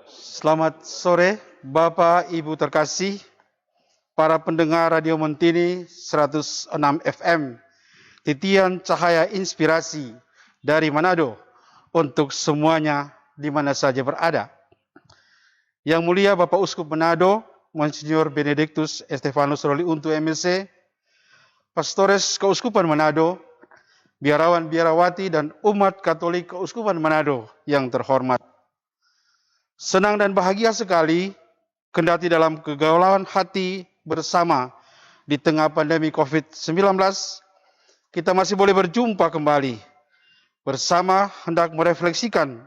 Selamat sore, Bapak Ibu terkasih, para pendengar Radio Montini 106 FM, titian cahaya inspirasi dari Manado untuk semuanya di mana saja berada. Yang mulia Bapak Uskup Manado, Monsignor Benedictus Estefanus Roli Untu MSc, Pastores Keuskupan Manado, biarawan-biarawati dan umat Katolik Keuskupan Manado yang terhormat. Senang dan bahagia sekali kendati dalam kegalauan hati bersama di tengah pandemi COVID-19, kita masih boleh berjumpa kembali bersama hendak merefleksikan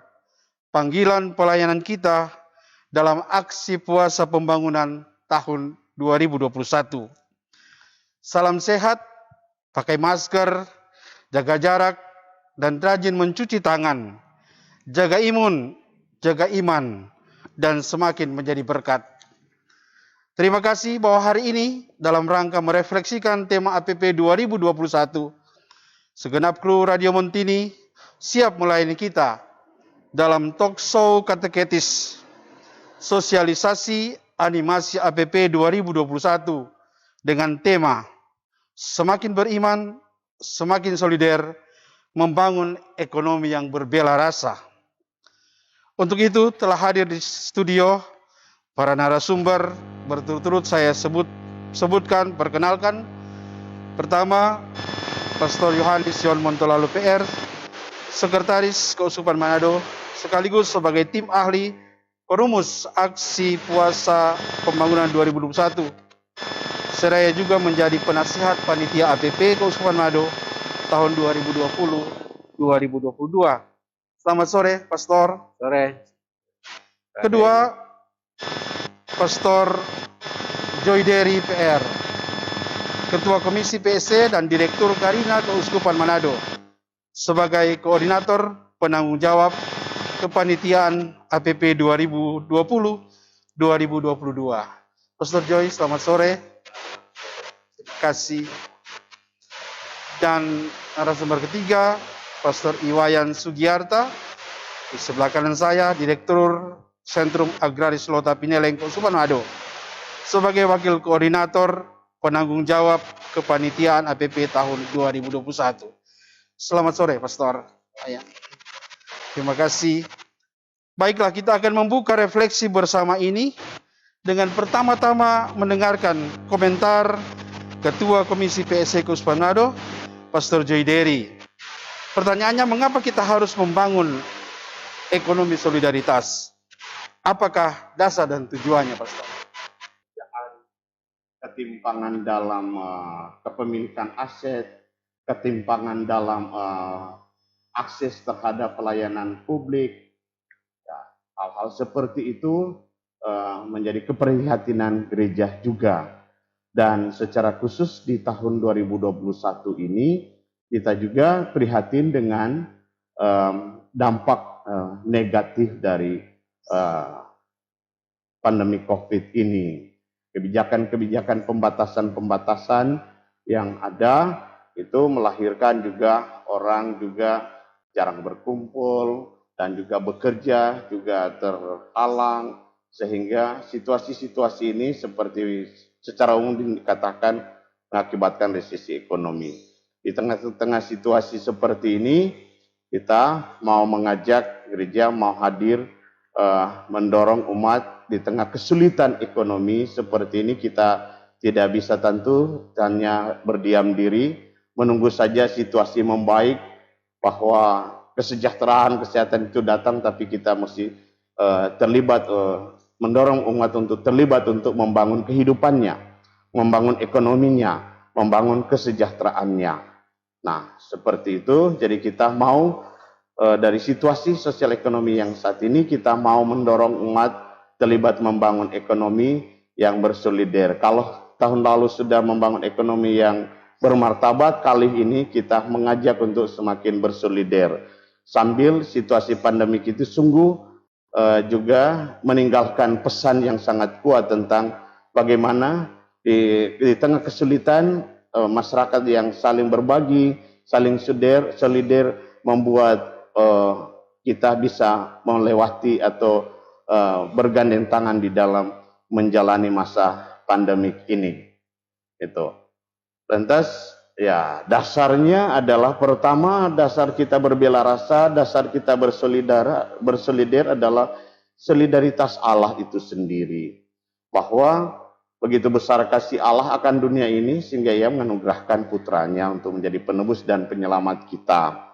panggilan pelayanan kita dalam aksi puasa pembangunan tahun 2021. Salam sehat, pakai masker, jaga jarak, dan rajin mencuci tangan, jaga imun, jaga iman, dan semakin menjadi berkat. Terima kasih bahwa hari ini dalam rangka merefleksikan tema APP 2021, segenap kru Radio Montini siap melayani kita dalam talk show kateketis, sosialisasi animasi APP 2021 dengan tema Semakin Beriman, Semakin Solider, Membangun Ekonomi yang Berbela Rasa. Untuk itu telah hadir di studio para narasumber berturut-turut saya perkenalkan. Pertama, Pastor Yohanes Yon Montolalu PR, Sekretaris Keuskupan Manado, sekaligus sebagai tim ahli perumus aksi puasa pembangunan 2021. Seraya juga menjadi penasihat panitia APP Keuskupan Manado tahun 2020-2022. Selamat sore, Pastor. Sore. Kedua, Pastor Joy Dery PR, Ketua Komisi PSC dan Direktur Karina Keuskupan Manado, sebagai Koordinator Penanggung Jawab Kepanitiaan APP 2020-2022. Pastor Joy, selamat sore. Terima kasih. Dan narasumber ketiga, Pastor Iwayan Sugiarta, di sebelah kanan saya, Direktur Sentrum Agraris Lota Pineleng Keuskupan Manado, sebagai Wakil Koordinator Penanggung Jawab Kepanitiaan APP tahun 2021. Selamat sore, Pastor. Terima kasih. Baiklah, kita akan membuka refleksi bersama ini dengan pertama-tama mendengarkan komentar Ketua Komisi PSC Keuskupan Manado, Pastor Joy Dery. Pertanyaannya, mengapa kita harus membangun ekonomi solidaritas? Apakah dasar dan tujuannya, Pastor? Ketimpangan dalam kepemilikan aset, ketimpangan dalam akses terhadap pelayanan publik, ya, hal-hal seperti itu menjadi keprihatinan gereja juga. Dan secara khusus di tahun 2021 ini, kita juga prihatin dengan dampak negatif dari pandemi COVID ini. Kebijakan-kebijakan pembatasan-pembatasan yang ada itu melahirkan juga orang juga jarang berkumpul dan juga bekerja juga terhalang, sehingga situasi-situasi ini seperti secara umum dikatakan mengakibatkan resesi ekonomi. Di tengah-tengah situasi seperti ini, kita mau mengajak gereja mau hadir mendorong umat di tengah kesulitan ekonomi seperti ini. Kita tidak bisa tentu hanya berdiam diri menunggu saja situasi membaik bahwa kesejahteraan kesehatan itu datang, tapi kita mesti terlibat, mendorong umat untuk terlibat untuk membangun kehidupannya, membangun ekonominya, membangun kesejahteraannya. Nah, seperti itu. Jadi kita mau dari situasi sosial ekonomi yang saat ini, kita mau mendorong umat terlibat membangun ekonomi yang bersolider. Kalau tahun lalu sudah membangun ekonomi yang bermartabat, kali ini kita mengajak untuk semakin bersolider. Sambil situasi pandemik itu sungguh juga meninggalkan pesan yang sangat kuat tentang bagaimana di tengah kesulitan masyarakat yang saling berbagi, saling solider membuat kita bisa melewati atau bergandeng tangan di dalam menjalani masa pandemik ini. Itu. Lantas ya dasarnya adalah pertama, dasar kita berbela rasa, dasar kita bersolider adalah solidaritas Allah itu sendiri. Bahwa begitu besar kasih Allah akan dunia ini sehingga Ia menganugerahkan putranya untuk menjadi penebus dan penyelamat kita.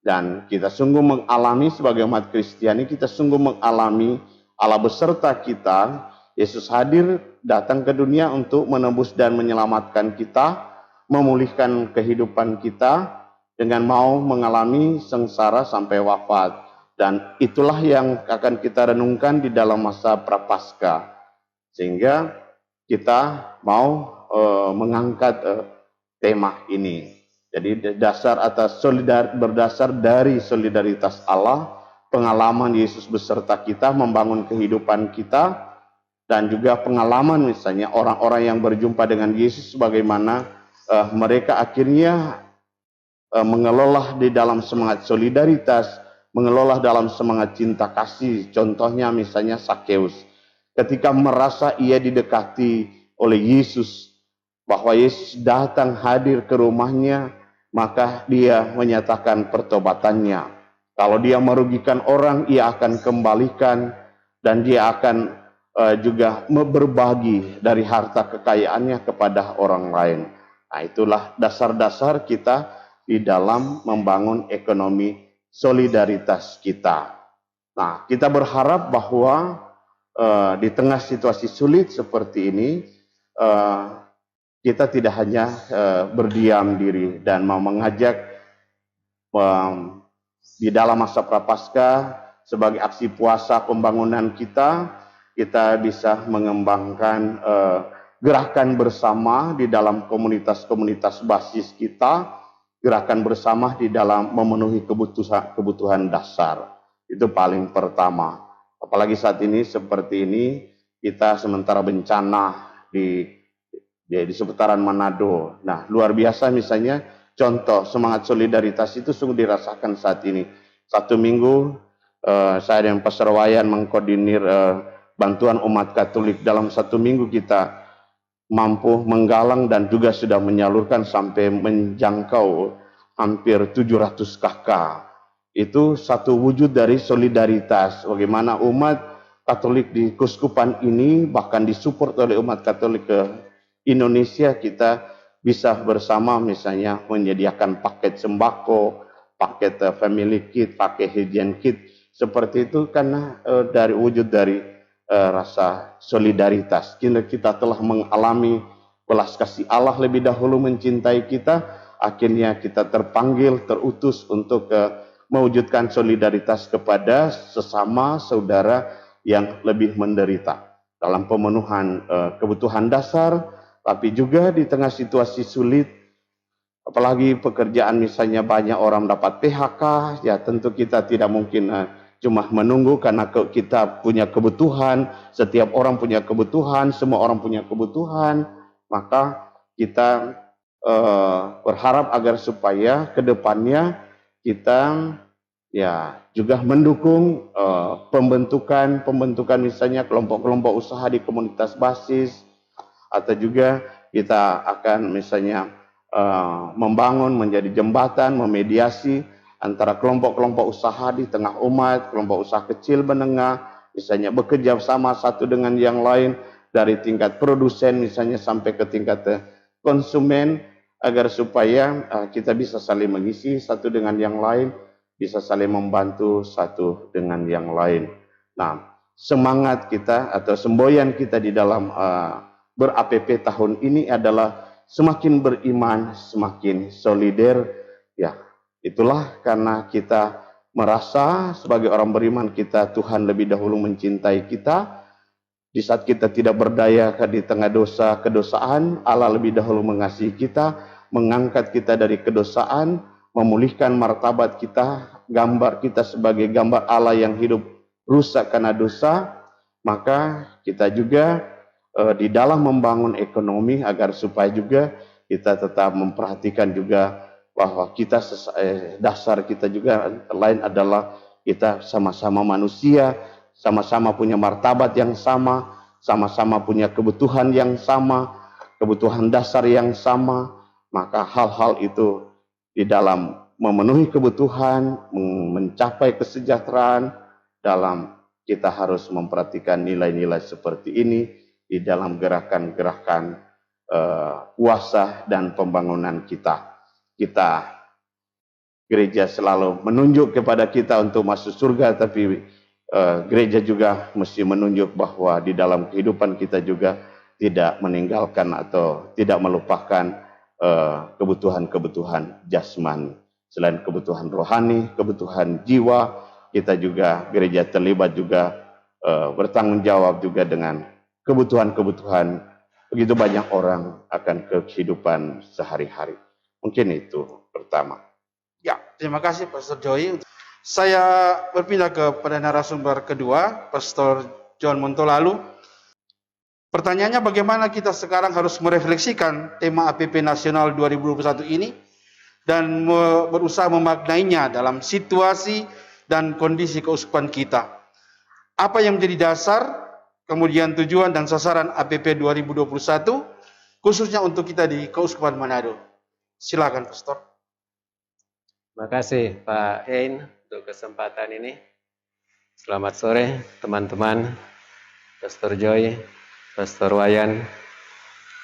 Dan kita sungguh mengalami sebagai umat Kristiani, kita sungguh mengalami Allah beserta kita. Yesus hadir datang ke dunia untuk menebus dan menyelamatkan kita, memulihkan kehidupan kita dengan mau mengalami sengsara sampai wafat. Dan itulah yang akan kita renungkan di dalam masa Prapaskah. Sehingga kita mau mengangkat tema ini. Jadi dasar atas berdasar dari solidaritas Allah, pengalaman Yesus beserta kita membangun kehidupan kita, dan juga pengalaman misalnya orang-orang yang berjumpa dengan Yesus bagaimana mereka akhirnya mengelola di dalam semangat solidaritas, mengelola dalam semangat cinta kasih. Contohnya misalnya Sakeus, ketika merasa ia didekati oleh Yesus, bahwa Yesus datang hadir ke rumahnya, maka dia menyatakan pertobatannya. Kalau dia merugikan orang, ia akan kembalikan, dan dia akan juga berbagi dari harta kekayaannya kepada orang lain. Nah, itulah dasar-dasar kita di dalam membangun ekonomi solidaritas kita. Nah, kita berharap bahwa di tengah situasi sulit seperti ini, kita tidak hanya berdiam diri dan mau mengajak di dalam masa Prapaskah sebagai aksi puasa pembangunan kita bisa mengembangkan gerakan bersama di dalam komunitas-komunitas basis kita, gerakan bersama di dalam memenuhi kebutuhan dasar. Itu paling pertama. Apalagi saat ini seperti ini, kita sementara bencana di seputaran Manado. Nah, luar biasa misalnya contoh semangat solidaritas itu sungguh dirasakan saat ini. 1 minggu saya dan Pastor Wayan mengkoordinir bantuan umat Katolik. Dalam 1 minggu kita mampu menggalang dan juga sudah menyalurkan sampai menjangkau hampir 700 KK. Itu satu wujud dari solidaritas. Bagaimana umat Katolik di Keuskupan ini bahkan disupport oleh umat Katolik ke Indonesia, kita bisa bersama misalnya menyediakan paket sembako, paket family kit, paket hygiene kit. Seperti itu karena dari wujud dari rasa solidaritas. Kita telah mengalami belas kasih Allah lebih dahulu mencintai kita, akhirnya kita terpanggil, terutus untuk mewujudkan solidaritas kepada sesama saudara yang lebih menderita dalam pemenuhan kebutuhan dasar, tapi juga di tengah situasi sulit, apalagi pekerjaan misalnya banyak orang dapat PHK, ya tentu kita tidak mungkin cuma menunggu karena kita punya kebutuhan, setiap orang punya kebutuhan, semua orang punya kebutuhan, maka kita berharap agar supaya ke depannya kita ya juga mendukung pembentukan misalnya kelompok-kelompok usaha di komunitas basis, atau juga kita akan misalnya membangun menjadi jembatan, memediasi antara kelompok-kelompok usaha di tengah umat, kelompok usaha kecil menengah, misalnya bekerja sama satu dengan yang lain, dari tingkat produsen misalnya sampai ke tingkat konsumen, agar supaya kita bisa saling mengisi satu dengan yang lain, bisa saling membantu satu dengan yang lain. Nah, semangat kita atau semboyan kita di dalam ber-APP tahun ini adalah semakin beriman, semakin solider. Ya, itulah karena kita merasa sebagai orang beriman kita, Tuhan lebih dahulu mencintai kita. Di saat kita tidak berdaya di tengah dosa, kedosaan, Allah lebih dahulu mengasihi kita, mengangkat kita dari kedosaan, memulihkan martabat kita, gambar kita sebagai gambar Allah yang hidup rusak karena dosa. Maka kita juga di dalam membangun ekonomi agar supaya juga kita tetap memperhatikan juga bahwa kita dasar kita juga lain adalah kita sama-sama manusia, sama-sama punya martabat yang sama-sama punya kebutuhan yang sama, kebutuhan dasar yang sama, maka hal-hal itu di dalam memenuhi kebutuhan, mencapai kesejahteraan, dalam kita harus memperhatikan nilai-nilai seperti ini di dalam gerakan-gerakan puasa dan pembangunan kita. Gereja selalu menunjuk kepada kita untuk masuk surga, tapi gereja juga mesti menunjuk bahwa di dalam kehidupan kita juga tidak meninggalkan atau tidak melupakan kebutuhan-kebutuhan jasmani. Selain kebutuhan rohani, kebutuhan jiwa, kita juga gereja terlibat juga bertanggung jawab juga dengan kebutuhan-kebutuhan begitu banyak orang akan kehidupan sehari-hari. Mungkin itu pertama. Ya, terima kasih Pastor Joy. Saya berpindah kepada narasumber kedua, Pastor John Montolalu. Pertanyaannya, bagaimana kita sekarang harus merefleksikan tema APP Nasional 2021 ini dan berusaha memaknainya dalam situasi dan kondisi keuskupan kita. Apa yang menjadi dasar, kemudian tujuan dan sasaran APP 2021, khususnya untuk kita di Keuskupan Manado. Silakan, Pastor. Terima kasih Pak Hein untuk kesempatan ini. Selamat sore teman-teman, Pastor Joy, Pastor Wayan,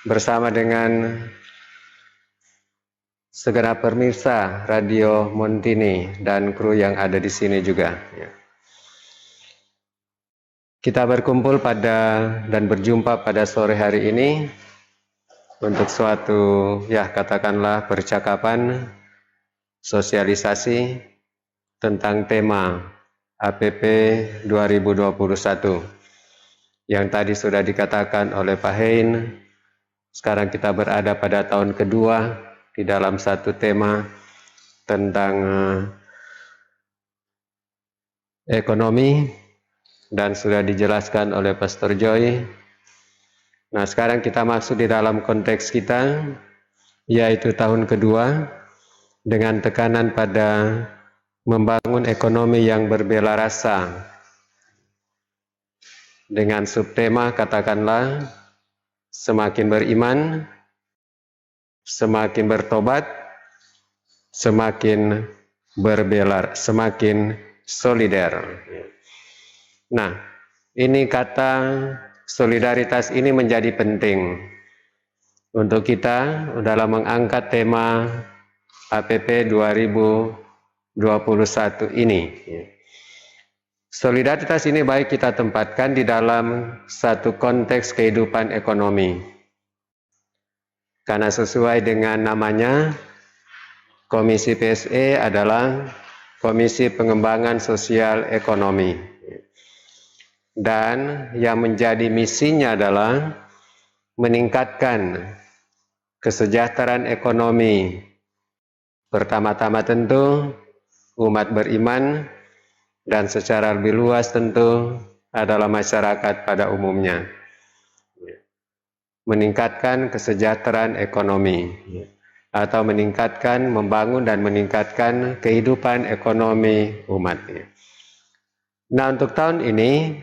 bersama dengan segenap pemirsa Radio Montini dan kru yang ada di sini juga. Kita berkumpul dan berjumpa pada sore hari ini untuk suatu katakanlah percakapan, sosialisasi tentang tema APP 2021 yang tadi sudah dikatakan oleh Pak Hein. Sekarang kita berada pada tahun kedua di dalam satu tema tentang ekonomi dan sudah dijelaskan oleh Pastor Joy. Nah, sekarang kita masuk di dalam konteks kita, yaitu tahun kedua dengan tekanan pada membangun ekonomi yang berbela rasa dengan subtema katakanlah semakin beriman, semakin bertobat, semakin berbela, semakin solider. Nah, ini kata solidaritas ini menjadi penting untuk kita dalam mengangkat tema APP 2021 ini. Solidaritas ini baik kita tempatkan di dalam satu konteks kehidupan ekonomi. Karena sesuai dengan namanya, Komisi PSE adalah Komisi Pengembangan Sosial Ekonomi. Dan yang menjadi misinya adalah meningkatkan kesejahteraan ekonomi. Pertama-tama tentu umat beriman dan secara lebih luas tentu adalah masyarakat pada umumnya. Meningkatkan kesejahteraan ekonomi atau membangun dan meningkatkan kehidupan ekonomi umat. Nah, untuk tahun ini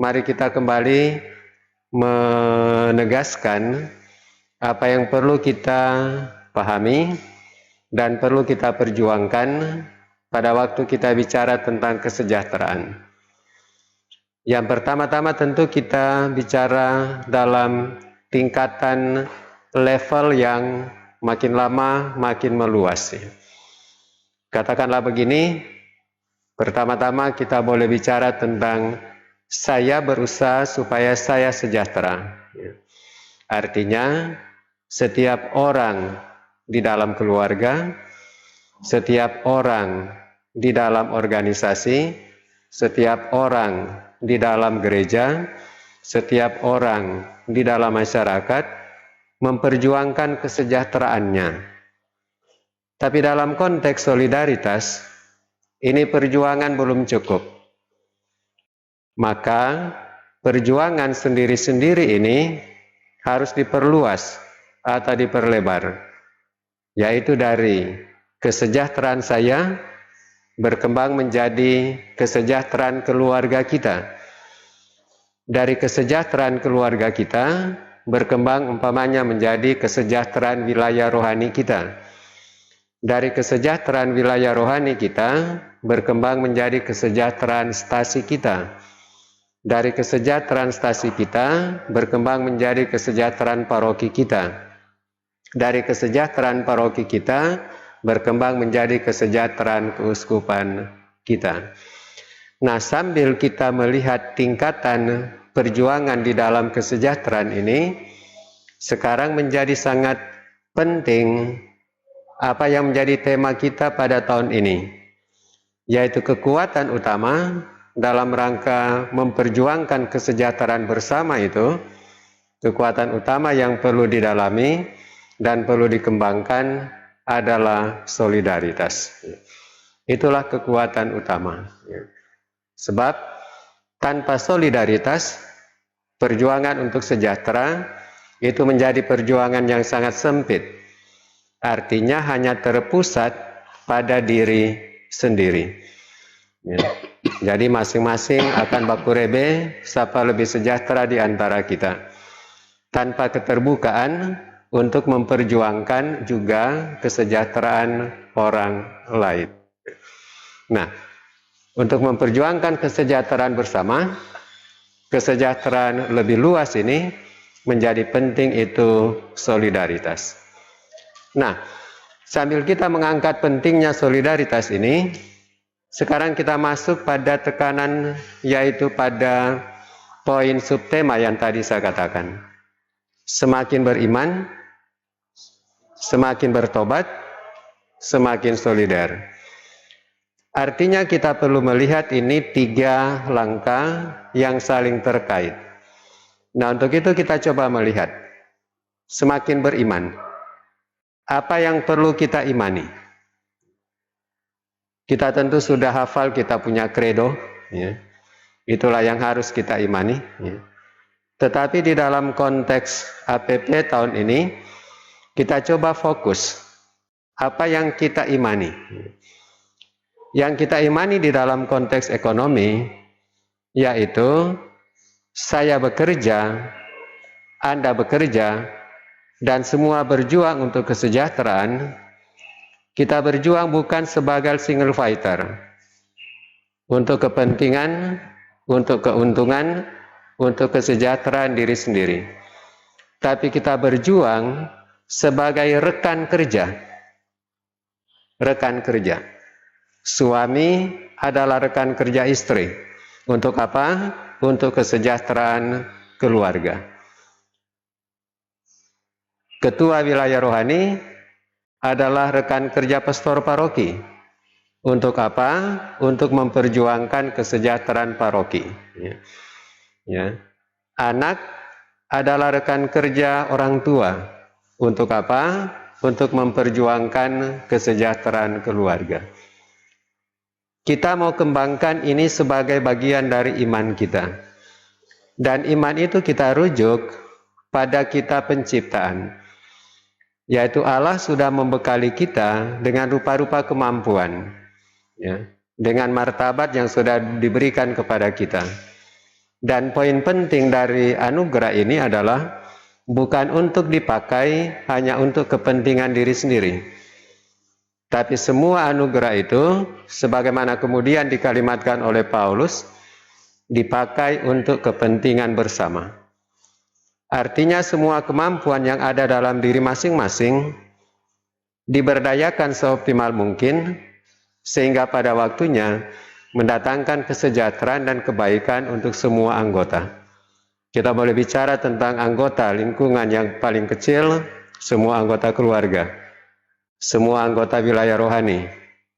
mari kita kembali menegaskan apa yang perlu kita pahami dan perlu kita perjuangkan pada waktu kita bicara tentang kesejahteraan. Yang pertama-tama tentu kita bicara dalam tingkatan level yang makin lama makin meluas. Katakanlah begini, pertama-tama kita boleh bicara tentang saya berusaha supaya saya sejahtera. Artinya setiap orang di dalam keluarga, setiap orang di dalam organisasi, setiap orang di dalam gereja, setiap orang di dalam masyarakat memperjuangkan kesejahteraannya. Tapi dalam konteks solidaritas, ini perjuangan belum cukup. Maka perjuangan sendiri-sendiri ini harus diperluas atau diperlebar. Yaitu dari kesejahteraan saya berkembang menjadi kesejahteraan keluarga kita, dari kesejahteraan keluarga kita berkembang umpamanya menjadi kesejahteraan wilayah rohani kita. Dari kesejahteraan wilayah rohani kita berkembang menjadi kesejahteraan stasi kita. Dari kesejahteraan stasi kita berkembang menjadi kesejahteraan paroki kita. Dari kesejahteraan paroki kita berkembang menjadi kesejahteraan keuskupan kita. Nah, sambil kita melihat tingkatan perjuangan di dalam kesejahteraan ini, sekarang menjadi sangat penting apa yang menjadi tema kita pada tahun ini, yaitu kekuatan utama dalam rangka memperjuangkan kesejahteraan bersama itu. Kekuatan utama yang perlu didalami dan perlu dikembangkan adalah solidaritas. Itulah kekuatan utama. Sebab tanpa solidaritas, perjuangan untuk sejahtera itu menjadi perjuangan yang sangat sempit. Artinya hanya terpusat pada diri sendiri. Jadi masing-masing akan baku rebe siapa lebih sejahtera di antara kita, tanpa keterbukaan untuk memperjuangkan juga kesejahteraan orang lain. Nah, untuk memperjuangkan kesejahteraan bersama, kesejahteraan lebih luas ini menjadi penting, itu solidaritas. Nah, sambil kita mengangkat pentingnya solidaritas ini, sekarang kita masuk pada tekanan, yaitu pada poin subtema yang tadi saya katakan. Semakin beriman, semakin bertobat, semakin solider. Artinya kita perlu melihat ini 3 langkah yang saling terkait. Nah, untuk itu kita coba melihat. Semakin beriman, apa yang perlu kita imani? Kita tentu sudah hafal, kita punya kredo, ya. Itulah yang harus kita imani, ya. Tetapi di dalam konteks APP tahun ini, kita coba fokus apa yang kita imani. Yang kita imani di dalam konteks ekonomi, yaitu saya bekerja, Anda bekerja, dan semua berjuang untuk kesejahteraan. Kita berjuang bukan sebagai single fighter, untuk kepentingan, untuk keuntungan, untuk kesejahteraan diri sendiri. Tapi kita berjuang sebagai rekan kerja. Rekan kerja. Suami adalah rekan kerja istri. Untuk apa? Untuk kesejahteraan keluarga. Ketua wilayah rohani adalah rekan kerja pastor paroki. Untuk apa? Untuk memperjuangkan kesejahteraan paroki. Ya. Anak adalah rekan kerja orang tua. Untuk apa? Untuk memperjuangkan kesejahteraan keluarga. Kita mau kembangkan ini sebagai bagian dari iman kita. Dan iman itu kita rujuk pada kitab penciptaan. Yaitu Allah sudah membekali kita dengan rupa-rupa kemampuan, ya, dengan martabat yang sudah diberikan kepada kita. Dan poin penting dari anugerah ini adalah bukan untuk dipakai hanya untuk kepentingan diri sendiri, tapi semua anugerah itu, sebagaimana kemudian dikalimatkan oleh Paulus, dipakai untuk kepentingan bersama. Artinya semua kemampuan yang ada dalam diri masing-masing diberdayakan seoptimal mungkin, sehingga pada waktunya mendatangkan kesejahteraan dan kebaikan untuk semua anggota. Kita boleh bicara tentang anggota lingkungan yang paling kecil, semua anggota keluarga, semua anggota wilayah rohani,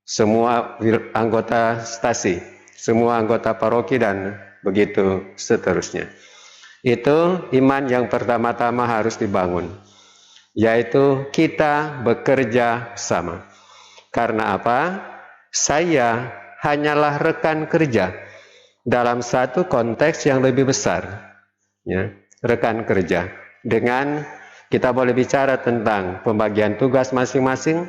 semua anggota stasi, semua anggota paroki, dan begitu seterusnya. Itu iman yang pertama-tama harus dibangun, yaitu kita bekerja sama. Karena apa? Saya hanyalah rekan kerja dalam satu konteks yang lebih besar, ya, rekan kerja. Dengan kita boleh bicara tentang pembagian tugas masing-masing,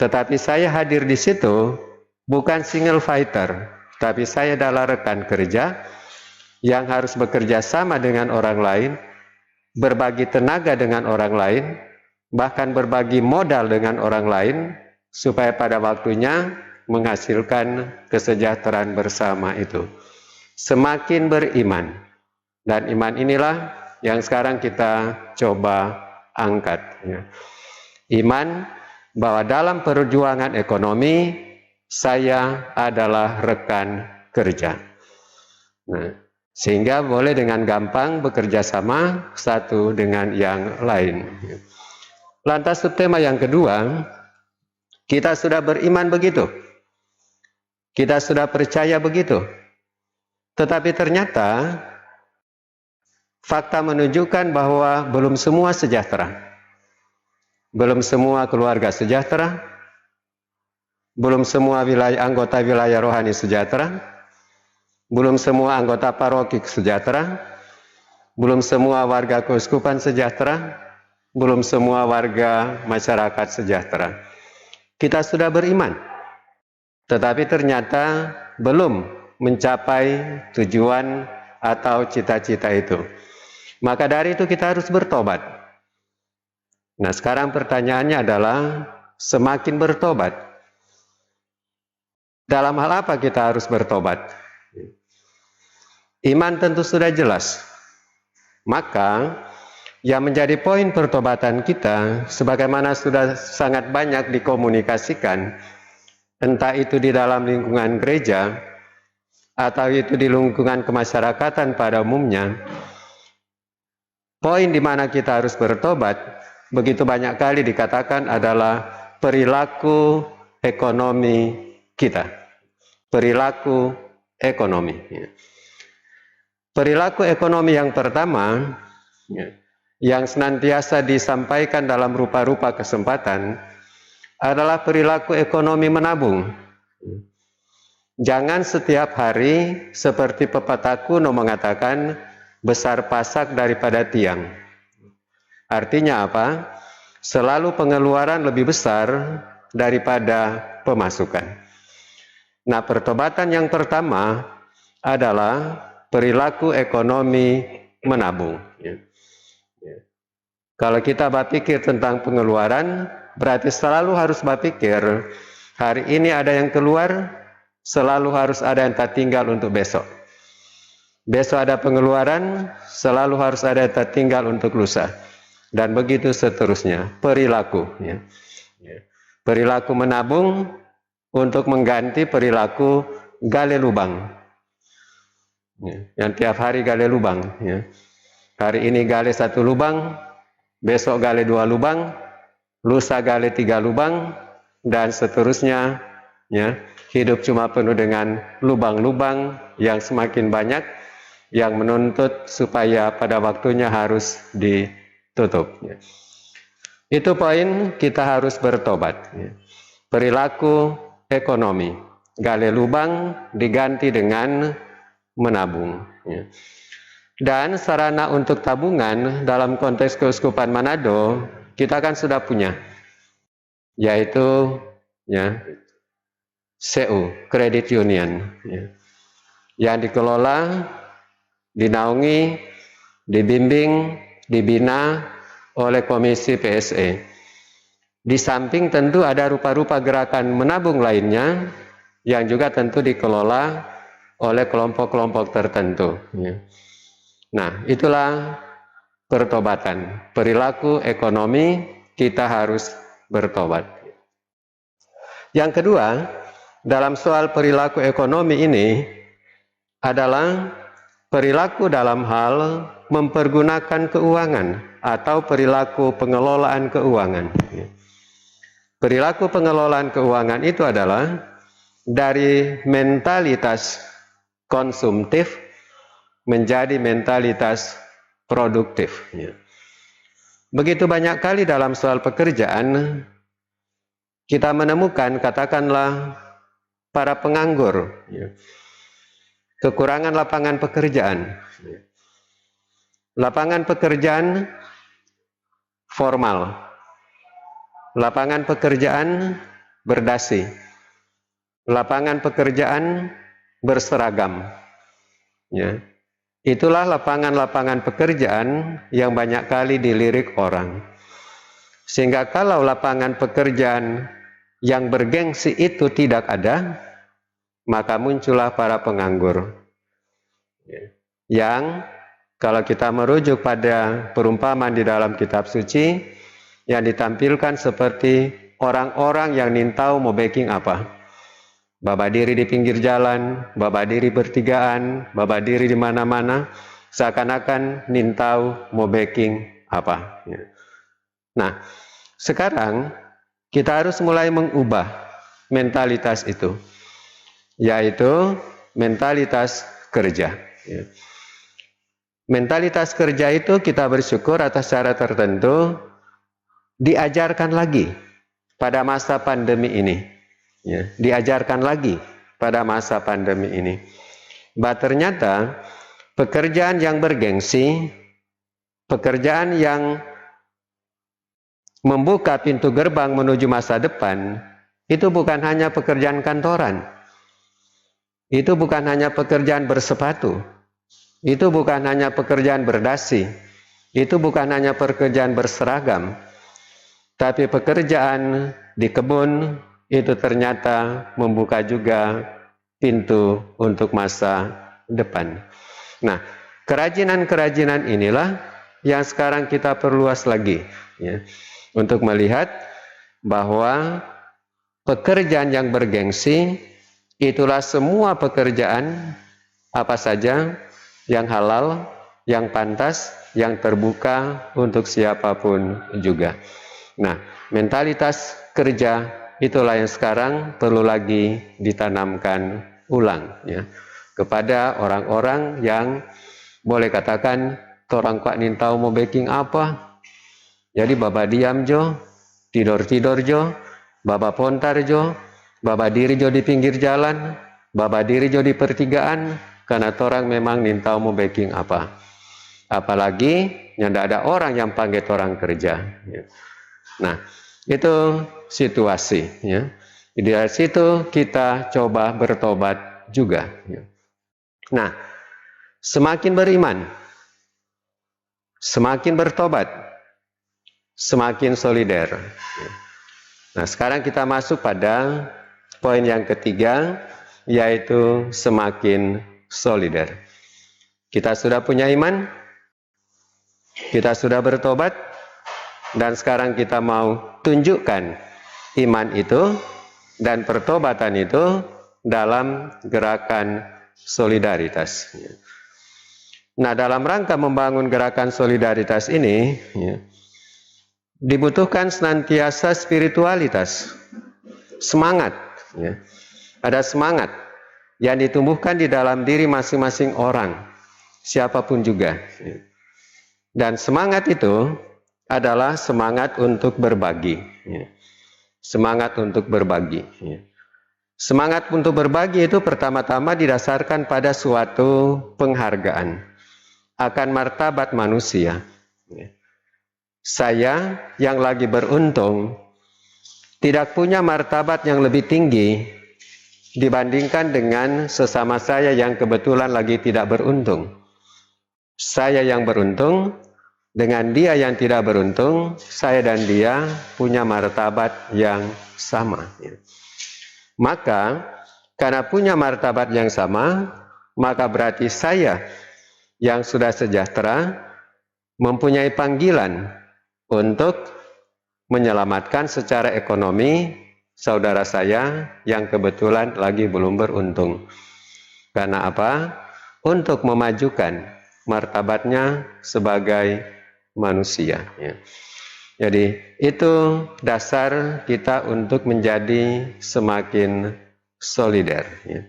tetapi saya hadir di situ bukan single fighter, tapi saya adalah rekan kerja yang harus bekerja sama dengan orang lain, berbagi tenaga dengan orang lain, bahkan berbagi modal dengan orang lain, supaya pada waktunya menghasilkan kesejahteraan bersama itu. Semakin beriman, dan iman inilah yang sekarang kita coba angkat. Iman bahwa dalam perjuangan ekonomi, saya adalah rekan kerja. Nah, sehingga boleh dengan gampang bekerja sama satu dengan yang lain. Lantas subtema yang kedua, kita sudah beriman begitu. Kita sudah percaya begitu. Tetapi ternyata fakta menunjukkan bahwa belum semua sejahtera. Belum semua keluarga sejahtera. Belum semua anggota wilayah rohani sejahtera. Belum semua anggota paroki sejahtera. Belum semua warga keuskupan sejahtera. Belum semua warga masyarakat sejahtera. Kita sudah beriman, tetapi ternyata belum mencapai tujuan atau cita-cita itu. Maka dari itu kita harus bertobat. Nah, sekarang pertanyaannya adalah semakin bertobat. Dalam hal apa kita harus bertobat? Iman tentu sudah jelas. Maka yang menjadi poin pertobatan kita, sebagaimana sudah sangat banyak dikomunikasikan, entah itu di dalam lingkungan gereja, atau itu di lingkungan kemasyarakatan pada umumnya, poin di mana kita harus bertobat, begitu banyak kali dikatakan adalah perilaku ekonomi kita. Perilaku ekonomi. Perilaku ekonomi yang pertama, yang senantiasa disampaikan dalam rupa-rupa kesempatan, adalah perilaku ekonomi menabung. Jangan setiap hari seperti pepatah kuno mengatakan besar pasak daripada tiang. Artinya apa? Selalu pengeluaran lebih besar daripada pemasukan. Nah, pertobatan yang pertama adalah perilaku ekonomi menabung. Kalau kita berpikir tentang pengeluaran, berarti selalu harus berpikir, hari ini ada yang keluar, selalu harus ada yang tertinggal untuk besok. Besok ada pengeluaran, selalu harus ada yang tertinggal untuk lusa. Dan begitu seterusnya, perilaku. Perilaku menabung untuk mengganti perilaku gali lubang. Yang tiap hari gali lubang. Hari ini gali 1 lubang, besok gali 2 lubang, lusa gali 3 lubang, dan seterusnya. Hidup cuma penuh dengan lubang-lubang yang semakin banyak, yang menuntut supaya pada waktunya harus ditutup. Itu poin kita harus bertobat. Perilaku ekonomi, gali lubang diganti dengan menabung. Dan sarana untuk tabungan dalam konteks Keuskupan Manado kita kan sudah punya, yaitu CU, Credit Union, yang dikelola, dinaungi, dibimbing, dibina oleh Komisi PSE. Di samping tentu ada rupa-rupa gerakan menabung lainnya yang juga tentu dikelola oleh kelompok-kelompok tertentu. Nah, itulah pertobatan. Perilaku ekonomi kita harus bertobat. Yang kedua, dalam soal perilaku ekonomi ini adalah perilaku dalam hal mempergunakan keuangan atau perilaku pengelolaan keuangan. Perilaku pengelolaan keuangan itu adalah dari mentalitas konsumtif menjadi mentalitas produktif. Begitu banyak kali dalam soal pekerjaan kita menemukan, katakanlah, para penganggur, kekurangan lapangan pekerjaan. Lapangan pekerjaan formal, lapangan pekerjaan berdasi, lapangan pekerjaan berseragam. itulah lapangan-lapangan pekerjaan yang banyak kali dilirik orang. Sehingga kalau lapangan pekerjaan yang bergengsi itu tidak ada, maka muncullah para penganggur. Yang kalau kita merujuk pada perumpamaan di dalam kitab suci, yang ditampilkan seperti orang-orang yang nintau mau baking apa. Bawa diri di pinggir jalan, bawa diri bertigaan, bawa diri di mana-mana, seakan-akan nintau mau baking apa. Nah, sekarang kita harus mulai mengubah mentalitas itu, yaitu mentalitas kerja. Mentalitas kerja itu kita bersyukur atas cara tertentu diajarkan lagi pada masa pandemi ini. Diajarkan lagi pada masa pandemi ini. Bahwa ternyata pekerjaan yang bergengsi, pekerjaan yang membuka pintu gerbang menuju masa depan, itu bukan hanya pekerjaan kantoran. Itu bukan hanya pekerjaan bersepatu. Itu bukan hanya pekerjaan berdasi. Itu bukan hanya pekerjaan berseragam. Tapi pekerjaan di kebun itu ternyata membuka juga pintu untuk masa depan. Nah, kerajinan-kerajinan inilah yang sekarang kita perluas lagi, ya, untuk melihat bahwa pekerjaan yang bergengsi itulah semua pekerjaan apa saja yang halal, yang pantas, yang terbuka untuk siapapun juga. Nah, mentalitas kerja itulah yang sekarang perlu lagi ditanamkan ulang, ya, kepada orang-orang yang boleh katakan orang kok nintau mau baking apa. Jadi baba diam jo, tidur-tidur jo, baba pontar jo, baba diri jo di pinggir jalan, baba diri jo di pertigaan, karena orang memang nintau mau baking apa. Apalagi yang tidak ada orang yang panggil orang kerja. Ya. Nah, itu situasi, ya. Dari situ kita coba bertobat juga, ya. Nah, semakin beriman, semakin bertobat, semakin solider, ya. Nah, sekarang kita masuk pada poin yang ketiga, yaitu semakin solider. Kita sudah punya iman, kita sudah bertobat, dan sekarang kita mau tunjukkan iman itu dan pertobatan itu dalam gerakan solidaritas. Nah, dalam rangka membangun gerakan solidaritas ini, ya, dibutuhkan senantiasa spiritualitas, semangat. Ya. Ada semangat yang ditumbuhkan di dalam diri masing-masing orang, siapapun juga. Ya. Dan semangat itu adalah semangat untuk berbagi, ya. Semangat untuk berbagi, ya. Semangat untuk berbagi itu pertama-tama didasarkan pada suatu penghargaan akan martabat manusia, ya. Saya yang lagi beruntung tidak punya martabat yang lebih tinggi dibandingkan dengan sesama saya yang kebetulan lagi tidak beruntung. Saya yang beruntung dengan dia yang tidak beruntung, saya dan dia punya martabat yang sama. Maka, karena punya martabat yang sama, maka berarti saya yang sudah sejahtera mempunyai panggilan untuk menyelamatkan secara ekonomi saudara saya yang kebetulan lagi belum beruntung. Karena apa? Untuk memajukan martabatnya sebagai manusia, ya. Jadi itu dasar kita untuk menjadi semakin solider, ya.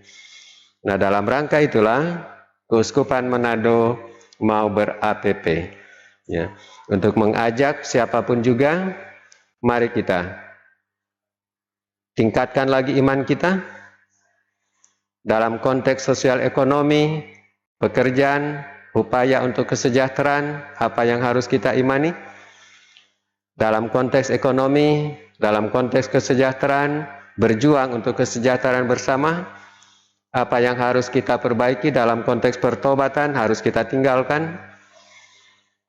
Nah, dalam rangka itulah Keuskupan Manado mau ber-APP, ya, untuk mengajak siapapun juga, mari kita tingkatkan lagi iman kita dalam konteks sosial ekonomi, pekerjaan, upaya untuk kesejahteraan, apa yang harus kita imani dalam konteks ekonomi, dalam konteks kesejahteraan, berjuang untuk kesejahteraan bersama, apa yang harus kita perbaiki dalam konteks pertobatan harus kita tinggalkan,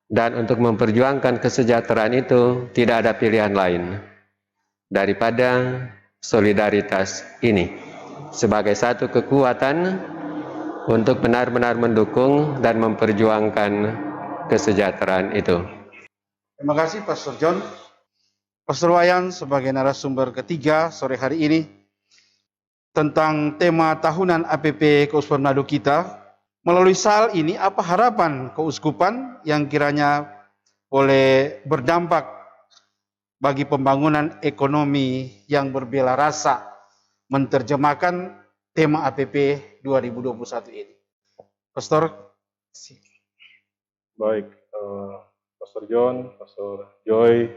dan untuk memperjuangkan kesejahteraan itu tidak ada pilihan lain daripada solidaritas ini sebagai satu kekuatan untuk benar-benar mendukung dan memperjuangkan kesejahteraan itu. Terima kasih Pastor John. Pastor Wayan sebagai narasumber ketiga sore hari ini tentang tema tahunan APP Keuskupan Manado kita. Melalui SAL ini, apa harapan keuskupan yang kiranya boleh berdampak bagi pembangunan ekonomi yang berbela rasa menerjemahkan tema APP 2021 ini? Pastor. Baik, Pastor John, Pastor Joy,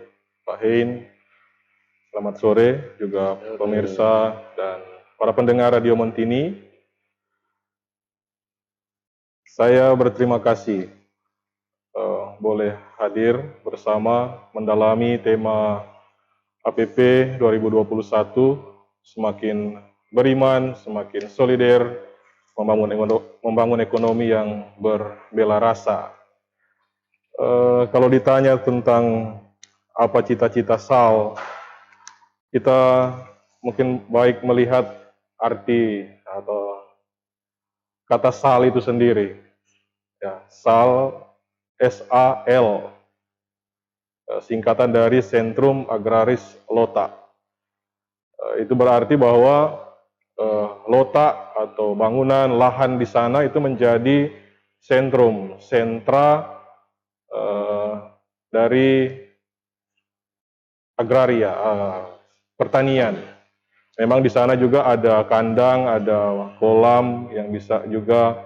Pak Hein, selamat sore juga pemirsa dan para pendengar Radio Montini. Saya berterima kasih boleh hadir bersama mendalami tema APP 2021, semakin beriman, semakin solider, membangun ekonomi yang berbela rasa. Kalau ditanya tentang apa cita-cita SAL, kita mungkin baik melihat arti atau kata SAL itu sendiri. Ya, SAL, S-A-L, singkatan dari Sentrum Agraris Lota. Itu berarti bahwa lota atau bangunan lahan di sana itu menjadi sentra dari agraria, pertanian. Memang di sana juga ada kandang, ada kolam yang bisa juga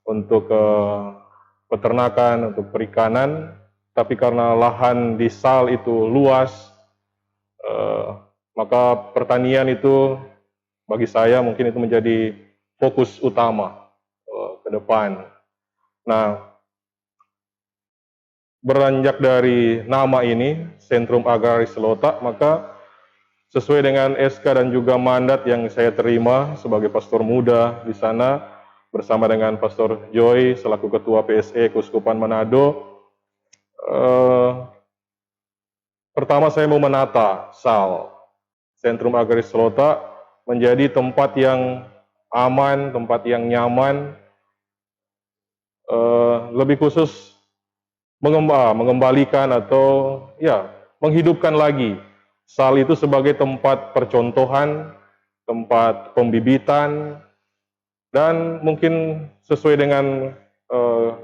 untuk peternakan, untuk perikanan. Tapi karena lahan di SAL itu luas, maka pertanian itu bagi saya mungkin itu menjadi fokus utama ke depan. Nah, beranjak dari nama ini, Sentrum Agraris Lota, maka sesuai dengan SK dan juga mandat yang saya terima sebagai pastor muda di sana, bersama dengan Pastor Joy selaku Ketua PSE Keuskupan Manado, pertama saya mau menata SAL, Sentrum Agraris Lota, menjadi tempat yang aman, tempat yang nyaman, lebih khusus mengembalikan atau ya menghidupkan lagi SAL itu sebagai tempat percontohan, tempat pembibitan, dan mungkin sesuai dengan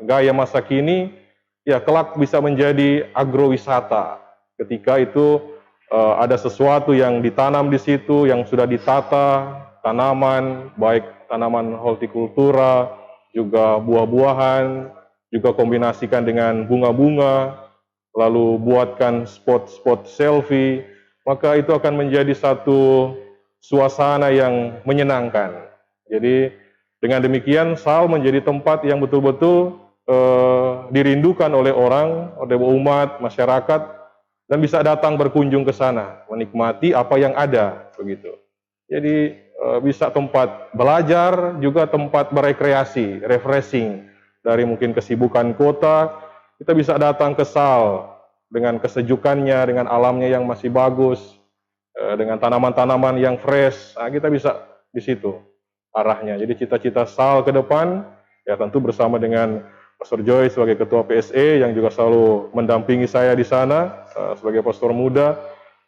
gaya masa kini, ya kelak bisa menjadi agrowisata ketika itu ada sesuatu yang ditanam di situ, yang sudah ditata, tanaman, baik tanaman hortikultura, juga buah-buahan, juga kombinasikan dengan bunga-bunga, lalu buatkan spot-spot selfie, maka itu akan menjadi satu suasana yang menyenangkan. Jadi dengan demikian SAL menjadi tempat yang betul-betul dirindukan oleh orang, oleh umat, masyarakat, dan bisa datang berkunjung ke sana, menikmati apa yang ada, begitu. Jadi bisa tempat belajar, juga tempat berekreasi, refreshing, dari mungkin kesibukan kota, kita bisa datang ke SAL dengan kesejukannya, dengan alamnya yang masih bagus, dengan tanaman-tanaman yang fresh. Nah, kita bisa di situ arahnya. Jadi cita-cita SAL ke depan, ya tentu bersama dengan Pastor Joy sebagai Ketua PSE yang juga selalu mendampingi saya di sana sebagai pastor muda.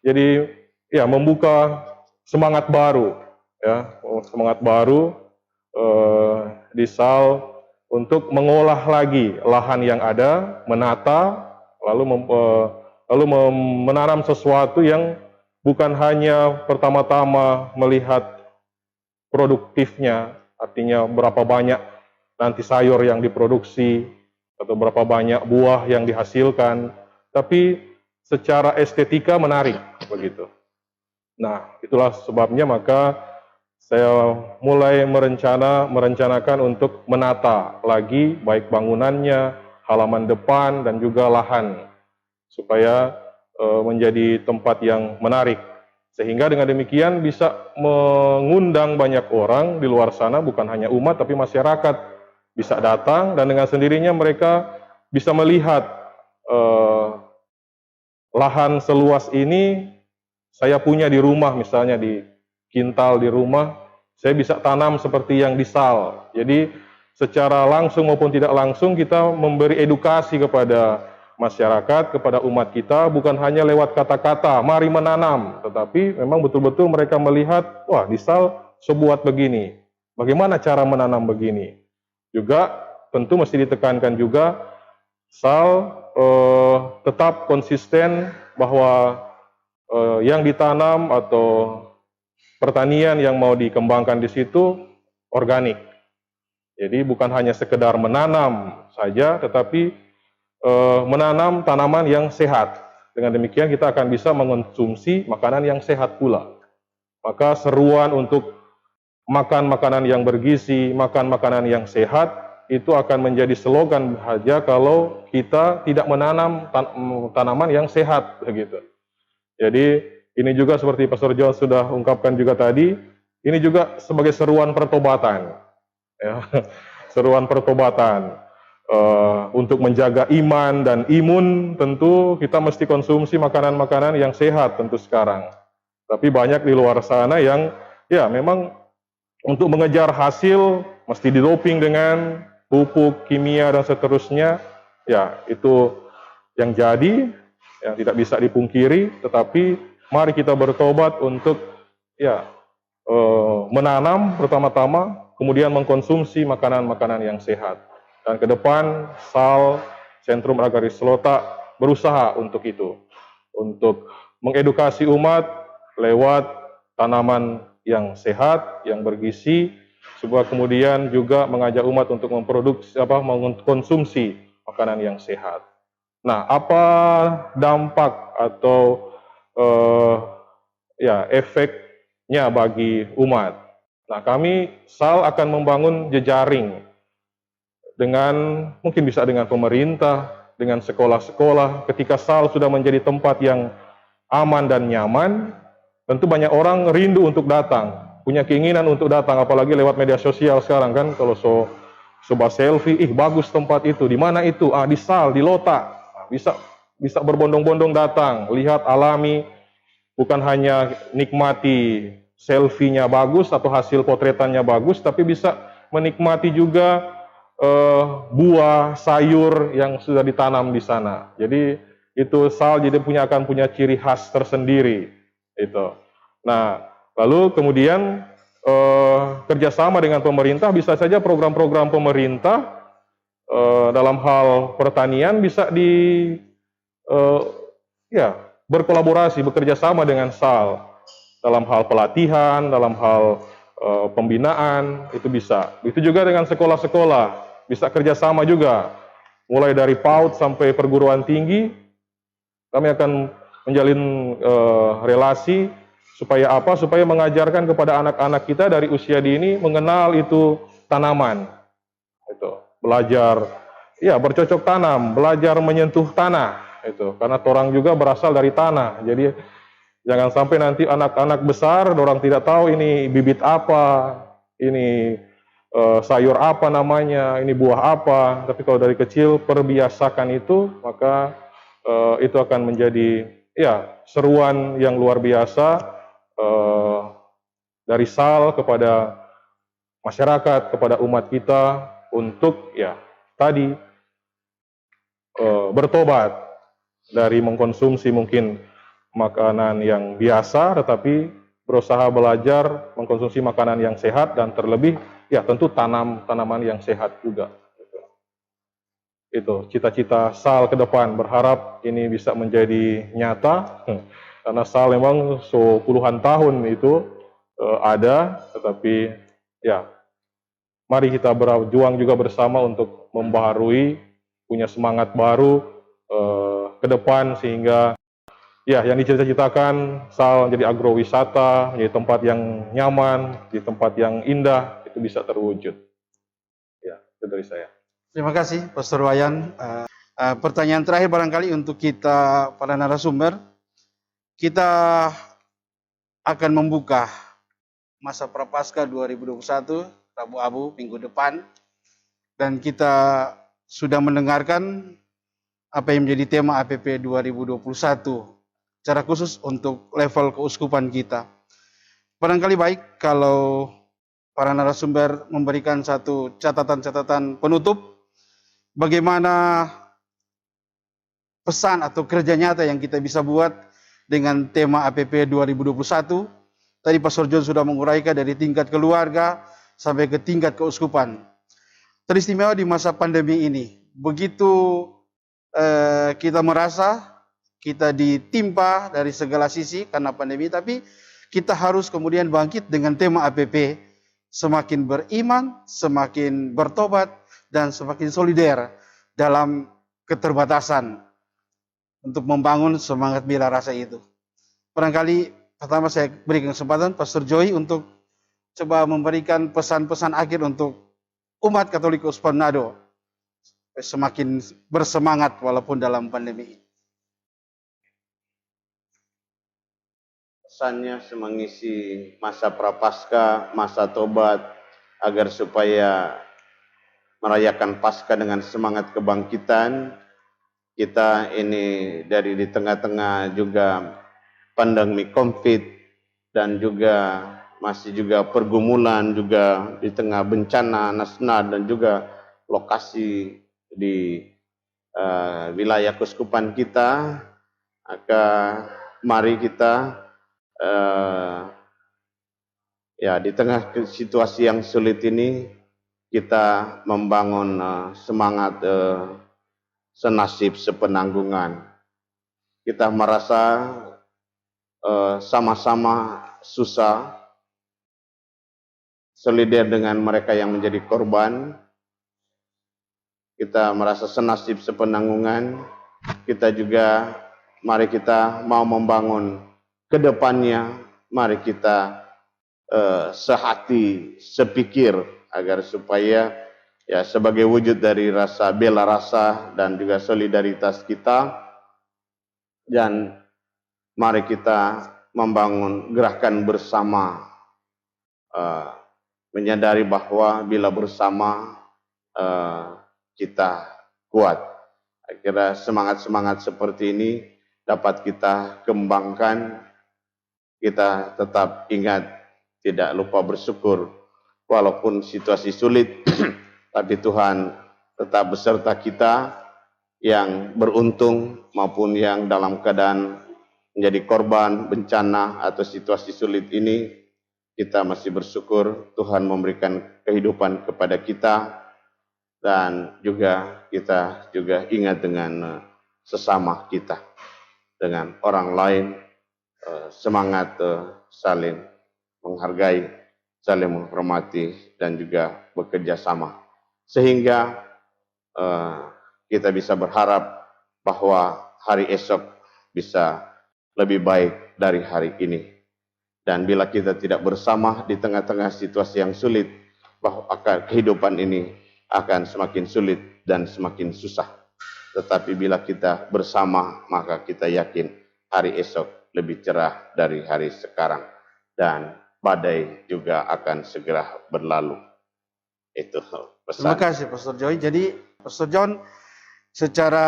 Jadi ya membuka semangat baru, ya semangat baru di SAL untuk mengolah lagi lahan yang ada, menata, lalu menanam sesuatu yang bukan hanya pertama-tama melihat produktifnya, artinya berapa banyak nanti sayur yang diproduksi, atau berapa banyak buah yang dihasilkan, tapi secara estetika menarik, begitu. Nah, itulah sebabnya maka saya mulai merencanakan untuk menata lagi baik bangunannya, halaman depan, dan juga lahan, supaya menjadi tempat yang menarik Sehingga dengan demikian bisa mengundang banyak orang di luar sana, bukan hanya umat tapi masyarakat bisa datang dan dengan sendirinya mereka bisa melihat lahan seluas ini saya punya di rumah, misalnya di quintal di rumah, saya bisa tanam seperti yang di SAL. Jadi secara langsung maupun tidak langsung kita memberi edukasi kepada masyarakat, kepada umat kita, bukan hanya lewat kata-kata, mari menanam, tetapi memang betul-betul mereka melihat, wah di SAL sebuat begini, bagaimana cara menanam begini. Juga tentu mesti ditekankan juga, SAL tetap konsisten bahwa yang ditanam atau pertanian yang mau dikembangkan di situ organik. Jadi bukan hanya sekedar menanam saja, tetapi menanam tanaman yang sehat. Dengan demikian kita akan bisa mengonsumsi makanan yang sehat pula. Maka seruan untuk makan makanan yang bergizi, makan makanan yang sehat, itu akan menjadi slogan saja kalau kita tidak menanam tanaman yang sehat, begitu. Jadi ini juga seperti Pastor John sudah ungkapkan juga tadi, ini juga sebagai seruan pertobatan, ya. Seruan pertobatan untuk menjaga iman dan imun. Tentu kita mesti konsumsi makanan-makanan yang sehat tentu sekarang. Tapi banyak di luar sana yang ya memang untuk mengejar hasil mesti didoping dengan pupuk kimia dan seterusnya. Ya, itu yang jadi, yang tidak bisa dipungkiri, tetapi mari kita bertobat untuk ya menanam pertama-tama, kemudian mengkonsumsi makanan-makanan yang sehat. Dan ke depan SAL, Sentrum Agraris Selota, berusaha untuk itu, untuk mengedukasi umat lewat tanaman yang sehat, yang bergizi, supaya kemudian juga mengajak umat untuk mengkonsumsi makanan yang sehat. Nah, apa dampak atau efeknya bagi umat? Nah, kami SAL akan membangun jejaring dengan mungkin bisa dengan pemerintah, dengan sekolah-sekolah. Ketika SAL sudah menjadi tempat yang aman dan nyaman, tentu banyak orang rindu untuk datang, punya keinginan untuk datang, apalagi lewat media sosial sekarang kan, kalau coba selfie, bagus tempat itu, di mana itu? Di SAL, di Lota. Bisa berbondong-bondong datang, lihat alami, bukan hanya nikmati selfie-nya bagus atau hasil potretannya bagus, tapi bisa menikmati juga buah, sayur yang sudah ditanam di sana. Jadi itu SAL jadi akan punya ciri khas tersendiri. Itu. Nah, lalu kemudian kerjasama dengan pemerintah, bisa saja program-program pemerintah dalam hal pertanian bisa berkolaborasi, bekerja sama dengan SAL dalam hal pelatihan, dalam hal pembinaan, itu bisa. Itu juga dengan sekolah-sekolah, bisa kerjasama juga, mulai dari PAUD sampai perguruan tinggi, kami akan menjalin relasi supaya apa? Supaya mengajarkan kepada anak-anak kita dari usia dini mengenal itu tanaman. Itu, belajar bercocok tanam, belajar menyentuh tanah itu. Karena orang juga berasal dari tanah. Jadi jangan sampai nanti anak-anak besar orang tidak tahu ini bibit apa, ini sayur apa namanya, ini buah apa. Tapi kalau dari kecil perbiasakan itu, maka itu akan menjadi seruan yang luar biasa dari SAL kepada masyarakat, kepada umat kita untuk bertobat dari mengkonsumsi mungkin makanan yang biasa, tetapi berusaha belajar mengkonsumsi makanan yang sehat dan terlebih tentu tanaman yang sehat juga. Itu cita-cita SAL ke depan, berharap ini bisa menjadi nyata, karena SAL memang puluhan tahun itu ada, tetapi mari kita berjuang juga bersama untuk membaharui, punya semangat baru ke depan, sehingga yang dicita-citakan SAL menjadi agrowisata, menjadi tempat yang nyaman, di tempat yang indah, itu bisa terwujud. Itu dari saya. Terima kasih, Pastor Wayan. Pertanyaan terakhir barangkali untuk kita para narasumber. Kita akan membuka masa Prapaskah 2021 Rabu Abu minggu depan, dan kita sudah mendengarkan apa yang menjadi tema APP 2021 secara khusus untuk level keuskupan kita. Barangkali baik kalau para narasumber memberikan satu catatan-catatan penutup bagaimana pesan atau kerja nyata yang kita bisa buat dengan tema APP 2021. Tadi Pastor John sudah menguraikan dari tingkat keluarga sampai ke tingkat keuskupan. Teristimewa di masa pandemi ini. Begitu kita merasa kita ditimpa dari segala sisi karena pandemi, tapi kita harus kemudian bangkit dengan tema APP, semakin beriman, semakin bertobat, dan semakin solider dalam keterbatasan untuk membangun semangat bela rasa itu. Barangkali pertama saya berikan kesempatan Pastor Joy untuk coba memberikan pesan-pesan akhir untuk umat Katolik Keuskupan Manado semakin bersemangat walaupun dalam pandemi. Pesannya mengisi masa Prapaskah, masa tobat, agar supaya merayakan Paskah dengan semangat kebangkitan. Kita ini dari di tengah-tengah juga pandemi COVID dan juga masih juga pergumulan juga di tengah bencana nasional dan juga lokasi di wilayah keuskupan kita. Maka mari kita ya di tengah situasi yang sulit ini kita membangun semangat senasib sepenanggungan. Kita merasa sama-sama susah, solider dengan mereka yang menjadi korban. Kita merasa senasib sepenanggungan. Kita juga mari kita mau membangun ke depannya, mari kita sehati, sepikir agar supaya ya sebagai wujud dari rasa bela rasa dan juga solidaritas kita, dan mari kita membangun gerakan bersama, menyadari bahwa bila bersama kita kuat. Akhirnya semangat-semangat seperti ini dapat kita kembangkan. Kita tetap ingat, tidak lupa bersyukur walaupun situasi sulit, tapi Tuhan tetap beserta kita, yang beruntung maupun yang dalam keadaan menjadi korban bencana atau situasi sulit ini. Kita masih bersyukur Tuhan memberikan kehidupan kepada kita, dan juga kita juga ingat dengan sesama kita, dengan orang lain, semangat saling menghargai, saling menghormati, dan juga bekerja sama. Sehingga kita bisa berharap bahwa hari esok bisa lebih baik dari hari ini. Dan bila kita tidak bersama di tengah-tengah situasi yang sulit, bahwa kehidupan ini akan semakin sulit dan semakin susah. Tetapi bila kita bersama, maka kita yakin hari esok lebih cerah dari hari sekarang, dan badai juga akan segera berlalu. Itu pesan. Terima kasih Pastor Joy. Jadi Pastor John secara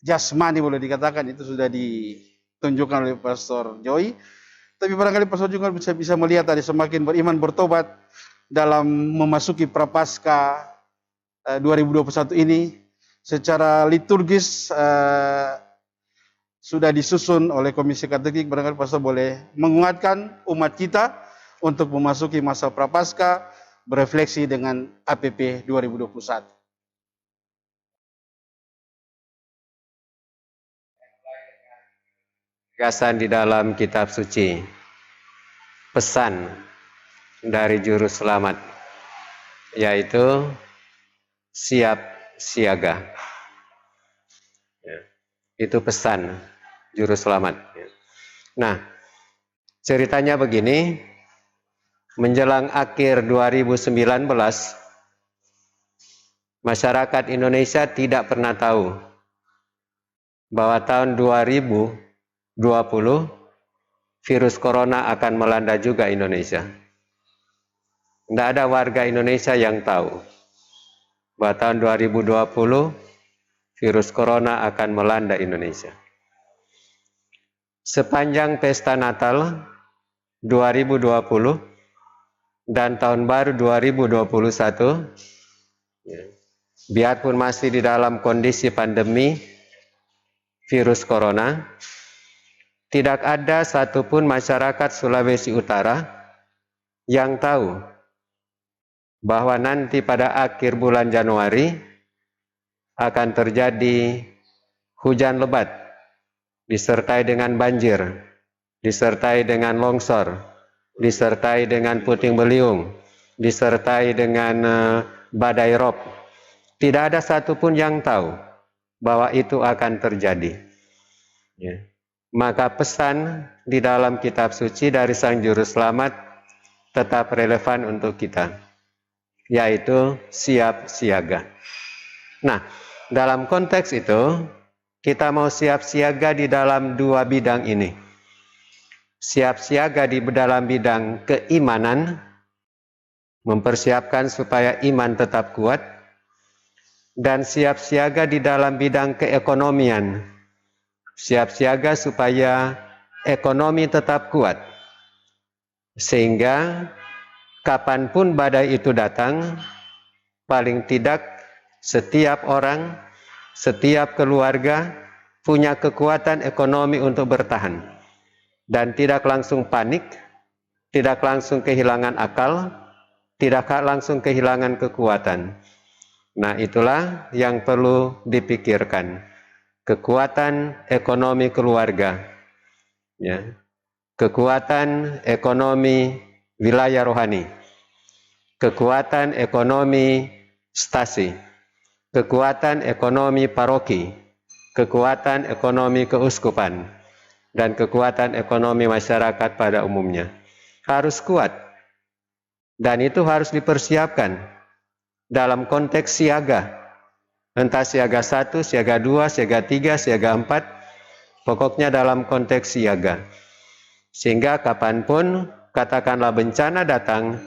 jasmani boleh dikatakan itu sudah ditunjukkan oleh Pastor Joy. Tapi barangkali Pastor juga bisa melihat tadi semakin beriman bertobat dalam memasuki Prapaskah 2021 ini secara liturgis sudah disusun oleh Komisi Katolik. Barangkali Pastor boleh menguatkan umat kita untuk memasuki masa Prapaskah, berefleksi dengan APP 2021. Gagasan di dalam kitab suci, pesan dari juru selamat, yaitu siap siaga. Itu pesan juru selamat. Nah, ceritanya begini, menjelang akhir 2019, masyarakat Indonesia tidak pernah tahu bahwa tahun 2020 virus corona akan melanda juga Indonesia. Tidak ada warga Indonesia yang tahu bahwa tahun 2020 virus corona akan melanda Indonesia. Sepanjang pesta Natal 2020 dan tahun baru 2021, biarpun masih di dalam kondisi pandemi virus corona, tidak ada satupun masyarakat Sulawesi Utara yang tahu bahwa nanti pada akhir bulan Januari akan terjadi hujan lebat, disertai dengan banjir, disertai dengan longsor, disertai dengan puting beliung, disertai dengan badai rob. Tidak ada satupun yang tahu bahwa itu akan terjadi. Ya. Maka pesan di dalam kitab suci dari Sang Juru Selamat tetap relevan untuk kita, yaitu siap siaga. Nah, dalam konteks itu, kita mau siap siaga di dalam dua bidang ini. Siap siaga di dalam bidang keimanan, mempersiapkan supaya iman tetap kuat, dan siap siaga di dalam bidang keekonomian, siap siaga supaya ekonomi tetap kuat, sehingga kapanpun badai itu datang, paling tidak setiap orang, setiap keluarga punya kekuatan ekonomi untuk bertahan dan tidak langsung panik, tidak langsung kehilangan akal, tidak langsung kehilangan kekuatan. Nah, itulah yang perlu dipikirkan. Kekuatan ekonomi keluarga, ya. Kekuatan ekonomi wilayah rohani, kekuatan ekonomi stasi, kekuatan ekonomi paroki, kekuatan ekonomi keuskupan, dan kekuatan ekonomi masyarakat pada umumnya. Harus kuat, dan itu harus dipersiapkan dalam konteks siaga. Entah siaga 1, siaga 2, siaga 3, siaga 4, pokoknya dalam konteks siaga. Sehingga kapanpun katakanlah bencana datang,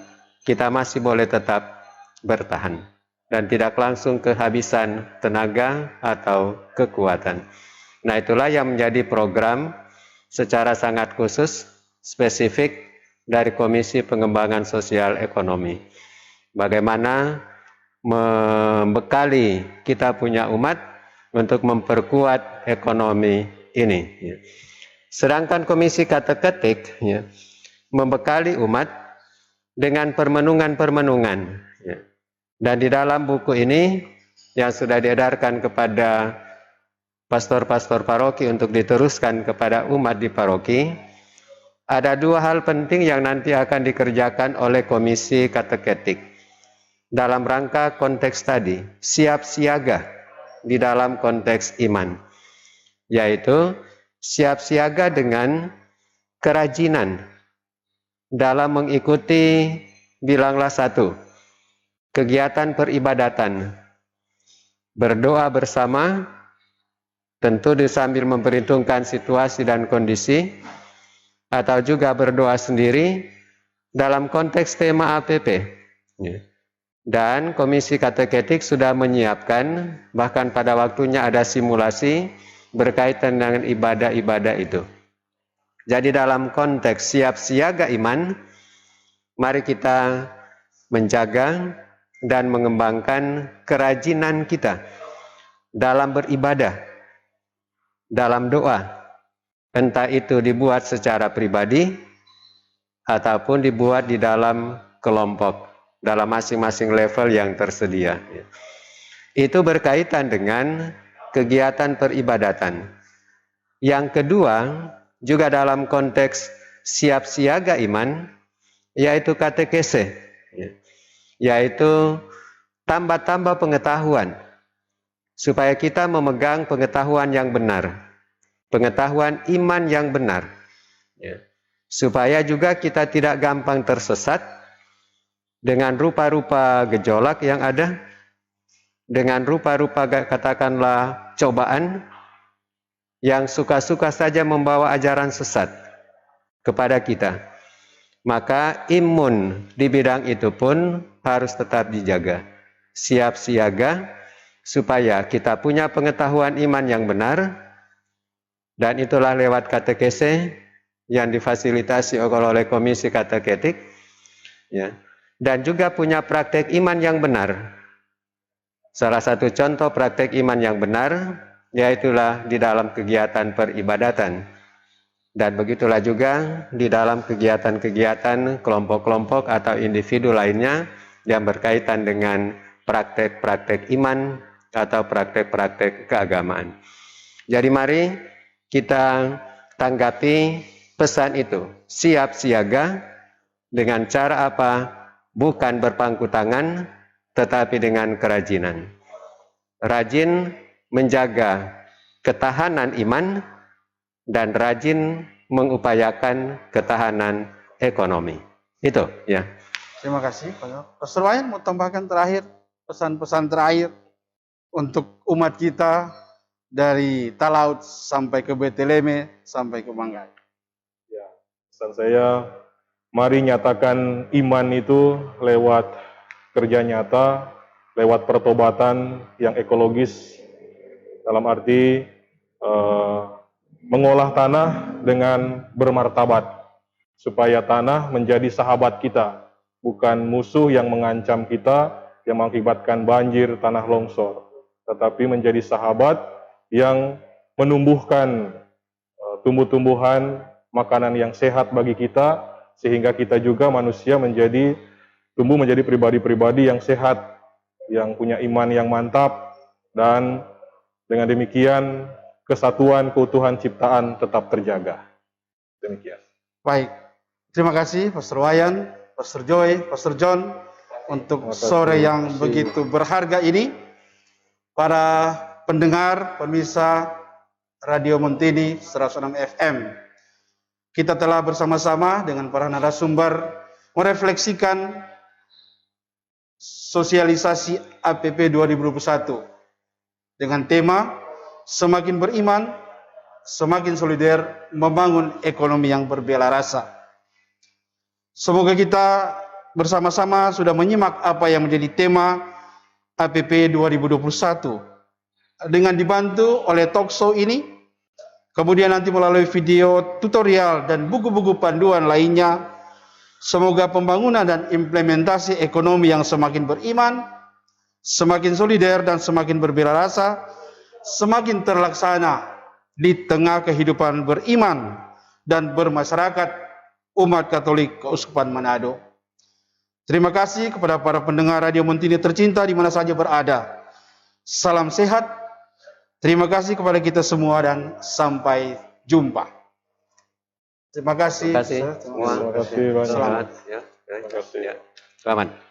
kita masih boleh tetap bertahan dan tidak langsung kehabisan tenaga atau kekuatan. Nah, itulah yang menjadi program secara sangat khusus, spesifik dari Komisi Pengembangan Sosial Ekonomi. Bagaimana membekali kita punya umat untuk memperkuat ekonomi ini. Sedangkan Komisi Kateketik membekali umat dengan permenungan-permenungan. Dan di dalam buku ini yang sudah diedarkan kepada pastor-pastor paroki untuk diteruskan kepada umat di paroki, ada dua hal penting yang nanti akan dikerjakan oleh Komisi Kateketik dalam rangka konteks tadi, siap siaga di dalam konteks iman, yaitu siap siaga dengan kerajinan dalam mengikuti, bilanglah 1, kegiatan peribadatan, berdoa bersama, tentu sambil memperhitungkan situasi dan kondisi, atau juga berdoa sendiri dalam konteks tema APP. Dan Komisi Kateketik sudah menyiapkan, bahkan pada waktunya ada simulasi berkaitan dengan ibadah-ibadah itu. Jadi dalam konteks siap siaga iman, mari kita menjaga dan mengembangkan kerajinan kita dalam beribadah, dalam doa, entah itu dibuat secara pribadi ataupun dibuat di dalam kelompok, dalam masing-masing level yang tersedia. Itu berkaitan dengan kegiatan peribadatan. Yang kedua, juga dalam konteks siap siaga iman, yaitu katekese, yaitu tambah-tambah pengetahuan, supaya kita memegang pengetahuan yang benar, pengetahuan iman yang benar, supaya juga kita tidak gampang tersesat dengan rupa-rupa gejolak yang ada, dengan rupa-rupa katakanlah cobaan yang suka-suka saja membawa ajaran sesat. kepada kita. Maka imun di bidang itu pun harus tetap dijaga. Siap siaga supaya kita punya pengetahuan iman yang benar, dan itulah lewat katekese yang difasilitasi oleh Komisi Kateketik, ya. Dan juga punya praktek iman yang benar. Salah satu contoh praktek iman yang benar yaitulah di dalam kegiatan peribadatan. Dan begitulah juga di dalam kegiatan-kegiatan kelompok-kelompok atau individu lainnya yang berkaitan dengan praktek-praktek iman atau praktek-praktek keagamaan. Jadi mari kita tanggapi pesan itu, siap siaga dengan cara apa? Bukan berpangku tangan, tetapi dengan kerajinan. Rajin menjaga ketahanan iman dan rajin mengupayakan ketahanan ekonomi. Itu ya. Terima kasih, Pak. Pastor Wayan mau tambahkan terakhir, pesan-pesan terakhir untuk umat kita dari Talaut sampai ke Beteleme sampai ke Manggai. Ya, pesan saya, mari nyatakan iman itu lewat kerja nyata, lewat pertobatan yang ekologis, dalam arti mengolah tanah dengan bermartabat, supaya tanah menjadi sahabat kita, bukan musuh yang mengancam kita, yang mengakibatkan banjir, tanah longsor, tetapi menjadi sahabat yang menumbuhkan tumbuh-tumbuhan, makanan yang sehat bagi kita, sehingga kita juga manusia tumbuh menjadi pribadi-pribadi yang sehat, yang punya iman yang mantap, dan dengan demikian kesatuan, keutuhan ciptaan tetap terjaga. Demikian. Baik, terima kasih Pastor Wayan, Pastor Joy, Pastor John untuk sore yang begitu berharga ini. Para pendengar, pemirsa Radio Montini 106 FM, kita telah bersama-sama dengan para narasumber merefleksikan sosialisasi APP 2021 dengan tema semakin beriman, semakin solider, membangun ekonomi yang berbela rasa. Semoga kita bersama-sama sudah menyimak apa yang menjadi tema APP 2021 dengan dibantu oleh talkshow ini, kemudian nanti melalui video tutorial dan buku-buku panduan lainnya. Semoga pembangunan dan implementasi ekonomi yang semakin beriman, semakin solider dan semakin berbela rasa, semakin terlaksana di tengah kehidupan beriman dan bermasyarakat umat Katolik Keuskupan Manado. Terima kasih kepada para pendengar Radio Montini tercinta di mana saja berada. Salam sehat. Terima kasih kepada kita semua dan sampai jumpa. Terima kasih. Terima kasih semua. Terima kasih banyak. Selamat. Ya. Terima kasih. Ya. Selamat.